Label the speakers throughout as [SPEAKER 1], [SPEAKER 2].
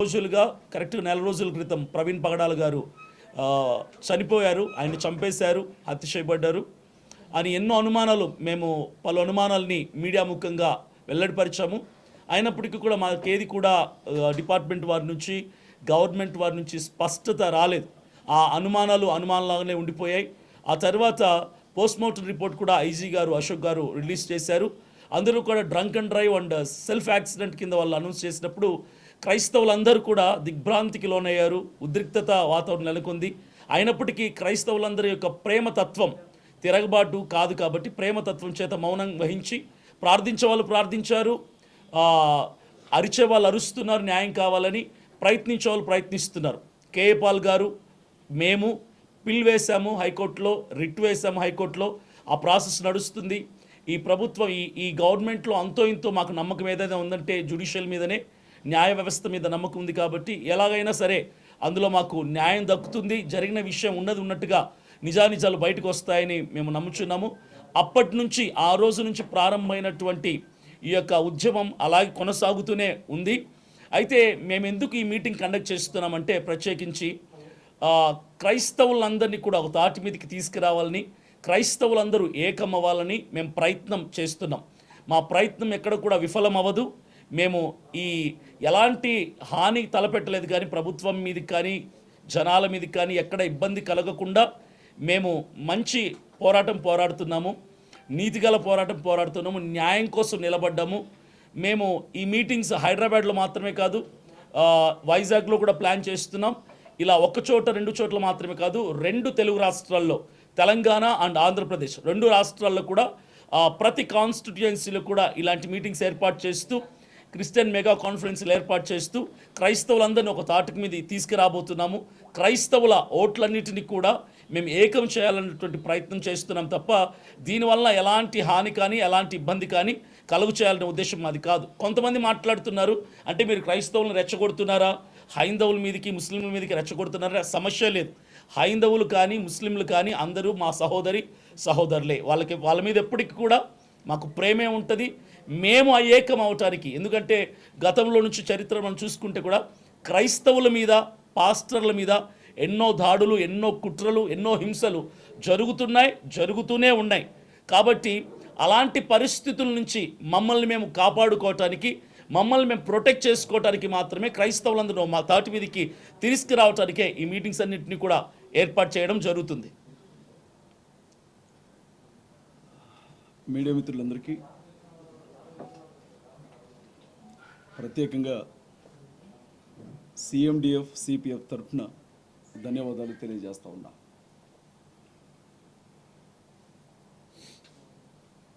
[SPEAKER 1] రోజులుగా కరెక్ట్గా నెల రోజుల క్రితం ప్రవీణ్ పగడాల గారు చనిపోయారు, ఆయన చంపేశారు, హత్య చేయబడ్డారు అని ఎన్నో అనుమానాలు, మేము పలు అనుమానాలని మీడియా ముఖంగా వెల్లడిపరిచాము. అయినప్పటికీ కూడా మాకేది కూడా డిపార్ట్మెంట్ వారి నుంచి, గవర్నమెంట్ వారి నుంచి స్పష్టత రాలేదు. ఆ అనుమానాలుగానే ఉండిపోయాయి. ఆ తర్వాత పోస్ట్మార్టం రిపోర్ట్ కూడా ఐజీ గారు అశోక్ గారు రిలీజ్ చేశారు. అందరూ కూడా drunk and drive and self accident కింద వాళ్ళు అనౌన్స్ చేసినప్పుడు క్రైస్తవులందరూ కూడా దిగ్భ్రాంతికి లోనయ్యారు, ఉద్రిక్తత వాతావరణం నెలకొంది. అయినప్పటికీ క్రైస్తవులందరి యొక్క ప్రేమతత్వం తిరగబాటు కాదు కాబట్టి ప్రేమతత్వం చేత మౌనం వహించి ప్రార్థించే వాళ్ళు ప్రార్థించారు, అరిచే వాళ్ళు అరుస్తున్నారు, న్యాయం కావాలని ప్రయత్నించే వాళ్ళు ప్రయత్నిస్తున్నారు. కేఏ పాల్ గారు, మేము పిల్ వేశాము హైకోర్టులో, రిట్ వేశాము హైకోర్టులో, ఆ ప్రాసెస్ నడుస్తుంది. ఈ ప్రభుత్వం ఈ గవర్నమెంట్లో అంతో ఇంతో మాకు నమ్మకం ఏదైనా ఉందంటే జ్యుడిషియల్ మీదనే, న్యాయ వ్యవస్థ మీద నమ్మకం ఉంది కాబట్టి ఎలాగైనా సరే అందులో మాకు న్యాయం దక్కుతుంది, జరిగిన విషయం ఉన్నట్టుగా నిజానిజాలు బయటకు వస్తాయని మేము నమ్ముచున్నాము. అప్పటి నుంచి ఆ రోజు నుంచి ప్రారంభమైనటువంటి ఈ యొక్క ఉద్యమం అలాగే కొనసాగుతూనే ఉంది. అయితే మేము ఎందుకు ఈ మీటింగ్ కండక్ట్ చేస్తున్నామంటే ప్రత్యేకించి క్రైస్తవులందరినీ కూడా ఒక తాటి మీదకి తీసుకురావాలని, క్రైస్తవులందరూ ఏకమవ్వాలని మేము ప్రయత్నం చేస్తున్నాం. మా ప్రయత్నం ఎక్కడ కూడా విఫలం అవ్వదు. మేము ఎలాంటి హాని తలపెట్టలేదు, కానీ ప్రభుత్వం మీదకి కానీ జనాల మీదకి కానీ ఎక్కడ ఇబ్బంది కలగకుండా మేము మంచి పోరాడుతున్నాము, నీతిగల పోరాడుతున్నాము, న్యాయం కోసం నిలబడ్డాము. మేము ఈ మీటింగ్స్ హైదరాబాద్లో మాత్రమే కాదు, వైజాగ్లో కూడా ప్లాన్ చేస్తున్నాం. ఇలా ఒక చోట 2 చోట్ల మాత్రమే కాదు, 2 తెలుగు రాష్ట్రాల్లో, తెలంగాణ అండ్ ఆంధ్రప్రదేశ్ 2 రాష్ట్రాల్లో కూడా ప్రతి కాన్స్టిట్యుయెన్సీలో కూడా ఇలాంటి మీటింగ్స్ ఏర్పాటు చేస్తూ, క్రిస్టియన్ మెగా కాన్ఫరెన్స్లు ఏర్పాటు చేస్తూ క్రైస్తవులందరినీ ఒక తాటికి మీద తీసుకురాబోతున్నాము. క్రైస్తవుల ఓట్లన్నిటిని కూడా మేము ఏకం చేయాలన్నటువంటి ప్రయత్నం చేస్తున్నాం తప్ప దీనివల్ల ఎలాంటి హాని కానీ ఎలాంటి ఇబ్బంది కానీ కలుగు చేయాలనే ఉద్దేశం మాది కాదు. కొంతమంది మాట్లాడుతున్నారు, అంటే మీరు క్రైస్తవులను రెచ్చగొడుతున్నారా, హైందవుల మీదకి ముస్లింల మీదకి రెచ్చగొడుతున్నారా? సమస్య లేదు. హైందవులు కానీ ముస్లింలు కానీ అందరూ మా సహోదరులే. వాళ్ళ మీద ఎప్పటికీ కూడా మాకు ప్రేమే ఉంటుంది. మేము ఏకం అవటానికి, ఎందుకంటే గతంలో నుంచి చరిత్ర మనం చూసుకుంటే కూడా క్రైస్తవుల మీద, పాస్టర్ల మీద ఎన్నో దాడులు, ఎన్నో కుట్రలు, ఎన్నో హింసలు జరుగుతూనే ఉన్నాయి. కాబట్టి అలాంటి పరిస్థితుల నుంచి మమ్మల్ని మేము కాపాడుకోవటానికి, మమ్మల్ని మేము ప్రొటెక్ట్ చేసుకోవటానికి మాత్రమే క్రైస్తవులందరూ మా తాటి మీదకి తీసుకురావటానికే ఈ మీటింగ్స్ అన్నింటినీ కూడా ఏర్పాటు చేయడం జరుగుతుంది.
[SPEAKER 2] మీడియా మిత్రులందరికీ ప్రత్యేకంగా CMDF CPF తరఫున ధన్యవాదాలు తెలియజేస్తా ఉన్నా.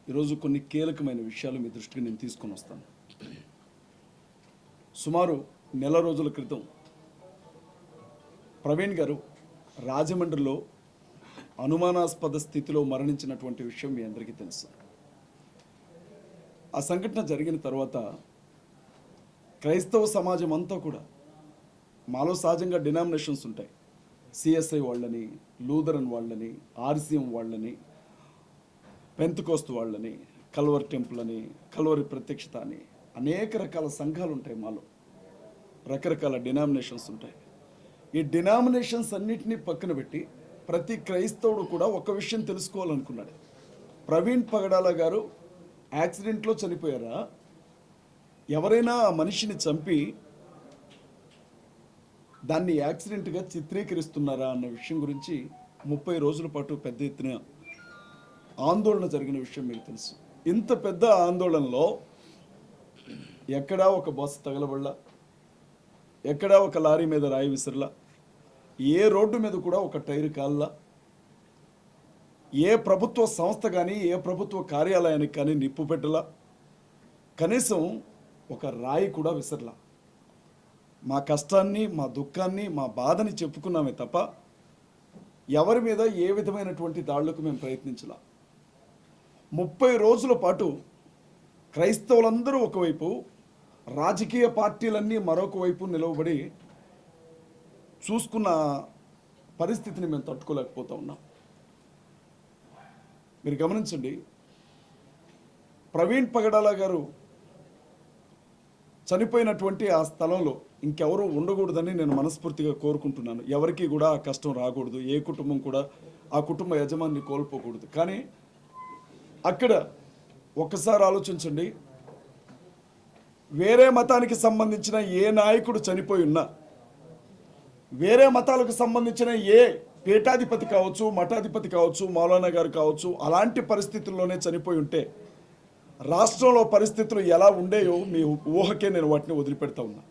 [SPEAKER 2] ఈరోజు కొన్ని కీలకమైన విషయాలు మీ దృష్టికి నేను తీసుకొని వస్తాను. సుమారు నెల రోజుల క్రితం ప్రవీణ్ గారు రాజమండ్రిలో అనుమానాస్పద స్థితిలో మరణించినటువంటి విషయం మీ అందరికీ తెలుసు. ఆ సంఘటన జరిగిన తర్వాత క్రైస్తవ సమాజం అంతా కూడా, మాలో సహజంగా డినామినేషన్స్ ఉంటాయి, CSI వాళ్ళని, లూథరన్ వాళ్ళని, RCM వాళ్ళని, పెంతకోస్తు వాళ్ళని, కల్వరి టెంపుల్ అని, కల్వరి ప్రత్యక్షత అని అనేక రకాల సంఘాలు ఉంటాయి. మాలో రకరకాల డినామినేషన్స్ ఉంటాయి. ఈ డినామినేషన్స్ అన్నిటినీ పక్కన పెట్టి ప్రతి క్రైస్తవుడు కూడా ఒక విషయం తెలుసుకోవాలనుకున్నాడు. ప్రవీణ్ పగడాల గారు యాక్సిడెంట్లో చనిపోయారా, ఎవరైనా ఆ మనిషిని చంపి దాన్ని యాక్సిడెంట్గా చిత్రీకరిస్తున్నారా అన్న విషయం గురించి 30 రోజుల పాటు పెద్ద ఎత్తున ఆందోళన జరిగిన విషయం మీకు తెలుసు. ఇంత పెద్ద ఆందోళనలో ఎక్కడా ఒక బస్సు తగలబడలా, ఎక్కడా ఒక లారీ మీద రాయి విసిరలా, ఏ రోడ్డు మీద కూడా ఒక టైరు కాల్లా, ఏ ప్రభుత్వ సంస్థ కానీ ఏ ప్రభుత్వ కార్యాలయానికి కానీ నిప్పు పెట్టలా, కనీసం ఒక రాయి కూడా విసరలా. మా కష్టాన్ని, మా దుఃఖాన్ని, మా బాధని చెప్పుకున్నామే తప్ప ఎవరి మీద ఏ విధమైనటువంటి దాడులకు మేము ప్రయత్నించలా. 30 రోజుల పాటు క్రైస్తవులందరూ ఒకవైపు, రాజకీయ పార్టీలన్నీ మరొక వైపు నిలవబడి చూసుకున్న పరిస్థితిని మేము తట్టుకోలేకపోతా ఉన్నాం. మీరు గమనించండి, ప్రవీణ్ పగడాల గారు చనిపోయినటువంటి ఆ స్థలంలో ఇంకెవరూ ఉండకూడదని నేను మనస్ఫూర్తిగా కోరుకుంటున్నాను. ఎవరికి కూడా ఆ కష్టం రాకూడదు, ఏ కుటుంబం కూడా ఆ కుటుంబ యజమాని కోల్పోకూడదు. కానీ అక్కడ ఒక్కసారి ఆలోచించండి, వేరే మతానికి సంబంధించిన ఏ నాయకుడు చనిపోయి ఉన్నా, వేరే మతాలకు సంబంధించిన ఏ పీఠాధిపతి కావచ్చు, మఠాధిపతి కావచ్చు, మౌలానా గారు కావచ్చు, అలాంటి పరిస్థితుల్లోనే చనిపోయి ఉంటే రాష్ట్రంలో పరిస్థితులు ఎలా ఉండేయో మీ ఊహకే నేను వాటిని వదిలిపెడతా ఉన్నా.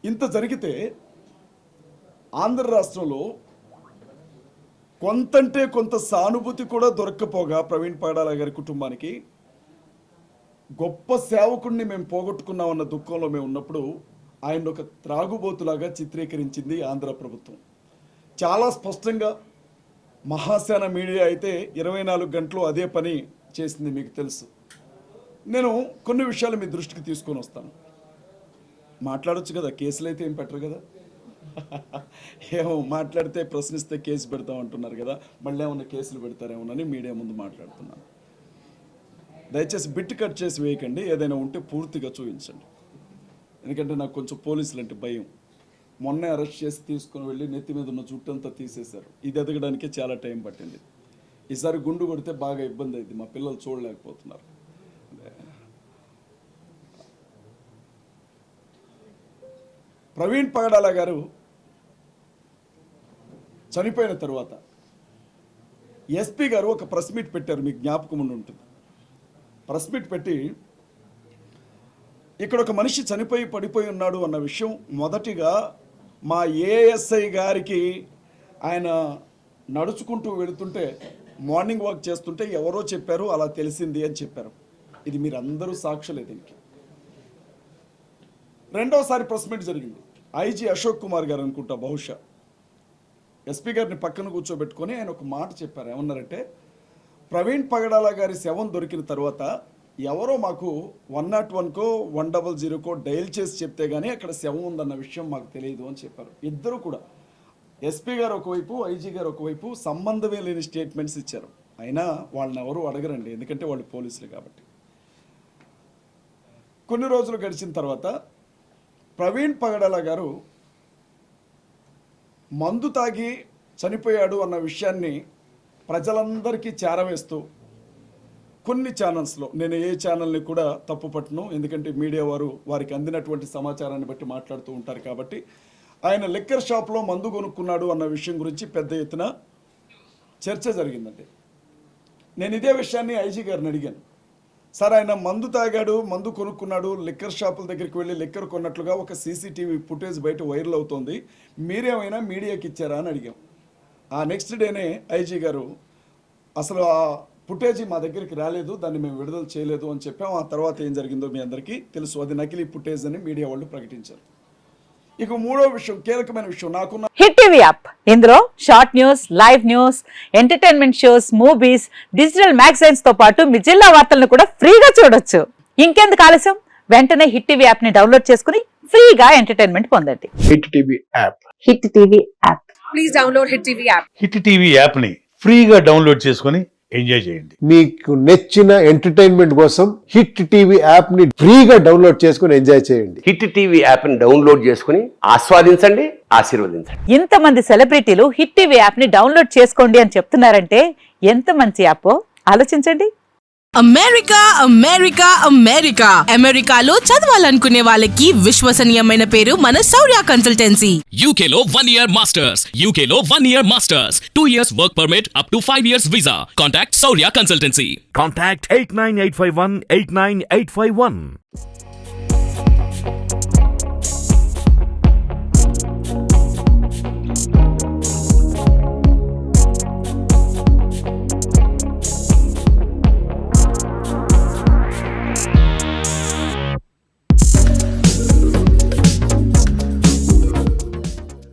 [SPEAKER 2] ఇంత జరిగితే ఆంధ్ర రాష్ట్రంలో కొంతంటే కొంత సానుభూతి కూడా దొరక్కపోగా ప్రవీణ్ పగడాల గారి కుటుంబానికి గొప్ప సేవకుడిని మేము పోగొట్టుకున్నామన్న దుఃఖంలో మేము ఉన్నప్పుడు ఆయన ఒక త్రాగుబోతులాగా చిత్రీకరించింది ఆంధ్ర ప్రభుత్వం. చాలా స్పష్టంగా మహాసేన మీడియా అయితే 24 గంటలు అదే పని చేసింది, మీకు తెలుసు. నేను కొన్ని విషయాలు మీ దృష్టికి తీసుకొని వస్తాను. మాట్లాడొచ్చు కదా, కేసులు అయితే ఏం పెట్టరు కదా. ఏమో మాట్లాడితే ప్రశ్నిస్తే కేసు పెడతాం అంటున్నారు కదా, మళ్ళీ ఏమన్నా కేసులు పెడతారేమోనని మీడియా ముందు మాట్లాడుతున్నాను. దయచేసి బిట్ కట్ చేసి వేయకండి, ఏదైనా ఉంటే పూర్తిగా చూపించండి. ఎందుకంటే నాకు కొంచెం పోలీసులు అంటే భయం. మొన్నే అరెస్ట్ చేసి తీసుకుని వెళ్ళి నెత్తి మీద ఉన్న జుట్టంతా తీసేశారు. ఇది ఎదగడానికే చాలా టైం పట్టింది. ఈసారి గుండు కొడితే బాగా ఇబ్బంది అయింది, మా పిల్లలు చూడలేకపోతున్నారు. ప్రవీణ్ పగడాల గారు చనిపోయిన తర్వాత ఎస్పీ గారు ఒక ప్రెస్ మీట్ పెట్టారు, మీకు జ్ఞాపకం ఉండి ఉంటుంది. ప్రెస్ మీట్ పెట్టి ఇక్కడ ఒక మనిషి చనిపోయి పడిపోయి ఉన్నాడు అన్న విషయం మొదటిగా మా ఏఎస్ఐ గారికి ఆయన నడుచుకుంటూ వెళుతుంటే, మార్నింగ్ వాక్ చేస్తుంటే ఎవరో చెప్పారు, అలా తెలిసింది అని చెప్పారు. ఇది మీరు అందరూ సాక్షులే దీనికి. రెండోసారి ప్రెస్ మీట్ జరిగింది. ఐజీ అశోక్ కుమార్ గారు అనుకుంటా, బహుశా ఎస్పీ గారిని పక్కన కూర్చోబెట్టుకొని ఆయన ఒక మాట చెప్పారు. ఏమన్నారంటే, ప్రవీణ్ పగడాల గారి శవం దొరికిన తర్వాత ఎవరో మాకు 101కో 100కో డయల్ చేసి చెప్తే కానీ అక్కడ శవం ఉందన్న విషయం మాకు తెలియదు అని చెప్పారు. ఇద్దరు కూడా, ఎస్పీ గారు ఒకవైపు, ఐజీ గారు ఒకవైపు, సంబంధమే లేని స్టేట్మెంట్స్ ఇచ్చారు. అయినా వాళ్ళని ఎవరు అడగరండి, ఎందుకంటే వాళ్ళు పోలీసులు కాబట్టి. కొన్ని రోజులు గడిచిన తర్వాత ప్రవీణ్ పగడాల గారు మందు తాగి చనిపోయాడు అన్న విషయాన్ని ప్రజలందరికీ చేరవేస్తూ కొన్ని ఛానల్స్లో, నేను ఏ ఛానల్ని కూడా తప్పు పట్టను, ఎందుకంటే మీడియా వారు వారికి అందినటువంటి సమాచారాన్ని బట్టి మాట్లాడుతూ ఉంటారు కాబట్టి, ఆయన లిక్కర్ షాప్లో మందు కొనుక్కున్నాడు అన్న విషయం గురించి పెద్ద ఎత్తున చర్చ జరిగిందండి. నేను ఇదే విషయాన్ని ఐజీ గారిని అడిగాను. సార్, ఆయన మందు తాగాడు, మందు కొనుక్కున్నాడు, లిక్కర్ షాపుల దగ్గరికి వెళ్ళి లిక్కర్ కొన్నట్లుగా ఒక సీసీటీవీ ఫుటేజ్ బయట వైరల్ అవుతోంది, మీరేమైనా మీడియాకి ఇచ్చారా అని అడిగాం. ఆ నెక్స్ట్ డేనే ఐజీ గారు అసలు ఆ ఫుటేజీ మా దగ్గరికి రాలేదు, దాన్ని మేము విడుదల చేయలేదు అని చెప్పాం. ఆ తర్వాత ఏం జరిగిందో మీ అందరికీ తెలుసు, అది నకిలీ ఫుటేజ్ అని మీడియా వాళ్ళు ప్రకటించారు. ఇక మూడో విషయం, కీలకమైన విషయం, నాకున్న
[SPEAKER 3] హిట్ టీవీ యాప్. ఇందులో short news, live news, entertainment shows, movies, digital magazines తో పాటు మీ జిల్లా వార్తలను కూడా ఫ్రీగా చూడొచ్చు. ఇంకెందుకు ఆలస్యం, వెంటనే హిట్ టీవీ యాప్ ని డౌన్లోడ్ చేసుకుని ఫ్రీగా ఎంటర్టైన్మెంట్ పొందండి.
[SPEAKER 4] Hit TV app.
[SPEAKER 3] Hit TV app.
[SPEAKER 5] Please download hit TV app.
[SPEAKER 6] Hit TV app ని ఫ్రీగా డౌన్లోడ్ చేసుకొని ఎంజాయ్ చేయండి.
[SPEAKER 4] మీకు నచ్చిన ఎంటర్టైన్మెంట్ కోసం హిట్ టీవీ యాప్ ని ఫ్రీగా డౌన్లోడ్ చేసుకొని ఎంజాయ్ చేయండి.
[SPEAKER 7] హిట్ టీవీ యాప్ ని డౌన్లోడ్ చేసుకుని ఆస్వాదించండి, ఆశీర్వదించండి.
[SPEAKER 3] ఇంతమంది సెలబ్రిటీలు హిట్ టీవీ యాప్ ని డౌన్లోడ్ చేసుకోండి అని చెప్తున్నారంటే ఎంత మంచి యాప్ ఆలోచించండి.
[SPEAKER 5] అమెరికా అమెరికా అమెరికా అమెరికాలో చదవాలనుకునే వాళ్ళకి విశ్వసనీయమైన పేరు మన శౌర్య కన్సల్టెన్సీ.
[SPEAKER 8] UK లో 1 year masters. UK లో 1 year masters. 2 years work permit up to 5 years visa. Contact Saurya Consultancy.
[SPEAKER 9] Contact 89851 89851.